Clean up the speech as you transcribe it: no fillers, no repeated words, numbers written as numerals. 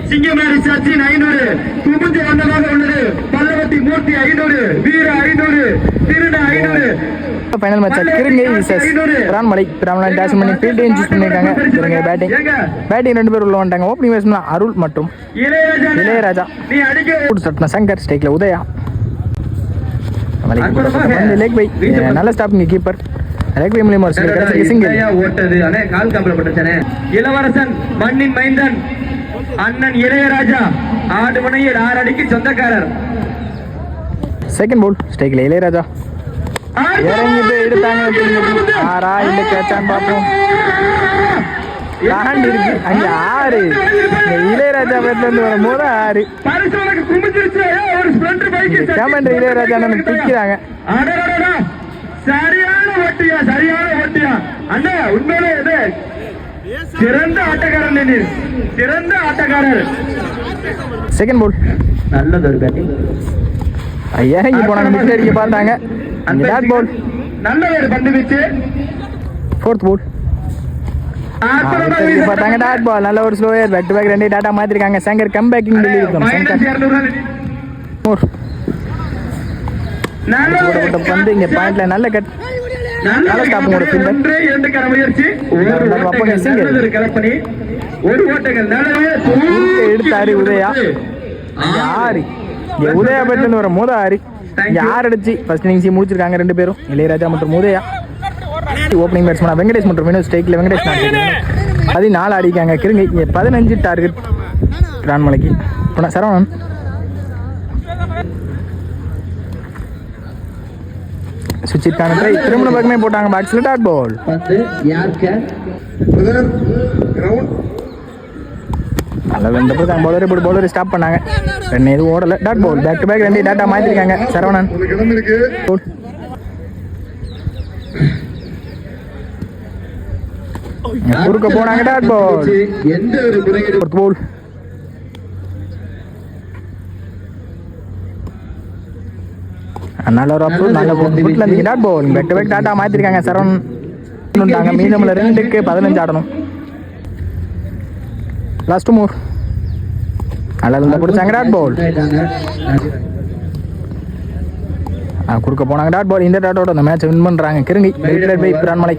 சிங்கமேரி சச்சின் 500, குமுந்தி வந்ததாக உள்ளது பல்லவத்தி மூர்த்தி 500, வீர 500, திருட 500. Final match Kirungai versus Piranmalai. Piranmalai டேஷ் பண்ணி ஃபீல்டையும் சூஸ் பண்ணியிருக்காங்க. கிருங்கை பேட்டிங் 2 பேர் உள்ள வந்துட்டாங்க. ஓப்பனிங் பேட்ஸ்மேன் அருள் மற்றும் இளையராஜா. சங்கர் ஸ்ட்ரைக்ல உதயா. லேக் பை நல்ல ஸ்டாப்பிங் கீப்பர். லேக் பை மூலியமா சிங்கிள் ஓட்டது அண்ணே கால் கம்பளப்பட்டச்சனே. இளவரசன் மண்ணின் மைந்தன் அண்ணன் இளையராஜா ஆடு முனையில் 6 அடிக்கு சொந்தக்காரர். செகண்ட் பால் ஸ்ட்ரைக்ல இளையராஜா இறங்கி போய் எடுத்தாங்க. ஆறா இல்ல கேட்சான்னு பார்ப்போம். தாண்டி இருக்கு அங்க 6. இளையராஜா பேட்ல இருந்து வரும்போது 6. கேமன் இளையராஜா பிக்கிறாங்க. சரியான ஓட்டியா சரியான ஓட்டியா அண்ணா உண்மையிலே சிறந்த ஆட்டக்காரர். சிறந்த ஆட்டக்காரர். செகண்ட் பால் நல்லது ஒரு பேட்டிங். இறங்கி போனாங்க. மிஸ் அடிக்க பார்த்தாங்க. டாட் பால் நல்ல ஒரு பந்து வீச்சு. ஃபோர்த் பால் பார்த்தாங்க. டாட் பால் நல்ல ஒரு ஸ்லோயர். பேக் டு பேக் 2 டாட்டா மாத்திருக்காங்க. சங்கர் கம் பேக்கிங் பந்து இங்க பாயிண்ட்ல நல்ல கட். நல்ல ஸ்டாப் கூட ஃபீல்டர் 2 கர முயற்சி. ஒரு கலப்பணி ஒரு ஓட்டங்கள் நல்லவே எடுத்தாரு உதயா. 6 உதயா பேட்ல இருந்து வர மோத 6. 6 அடிச்சு ஃபர்ஸ்ட் இன்னிங்ஸ் முடிச்சிருக்காங்க 2 பேரும். இளையராஜா மற்றும் உதயா. ஓப்பனிங் பேட்ஸ்மேன் வெங்கடேஷ் மற்றும் வினோத் ஸ்ட்ரைக்ல வெங்கடேஷ் 14 அடிக்காங்க. கிருங்கை 15 டார்கெட் பிரான்மலைக்கு. சரவணன் சுவிட்சிற்கான ட்ரை திருமண பக்கமே போட்டாங்க. பாக்ஸ்ல டாட் பால். பவுலர் ஸ்டாப் பண்ணாங்க. எதுவும் ஓடல. Dot ball. Back to back 2 டாட்டா மாத்திருக்காங்க. சரவணன் குறுக்க போனாங்க. டாட் பால். பால் நல்ல ஒரு அப்ரூவ். நல்ல புட்ல இருந்து dot ball. Back to back டாட்டா மாத்திருக்காங்க. சரவணன் மீதமுள்ள 2க்கு 15 ஆடணும். லாஸ்ட் மூவ் நல்லா இருந்தா பிடிச்சாங்க. டாட் பால் குறுக்க போனாங்க. Dot ball. இந்த டாட்டோட அந்த மேட்ச் வின் பண்றாங்க கிருங்கை. பிரான்மலை.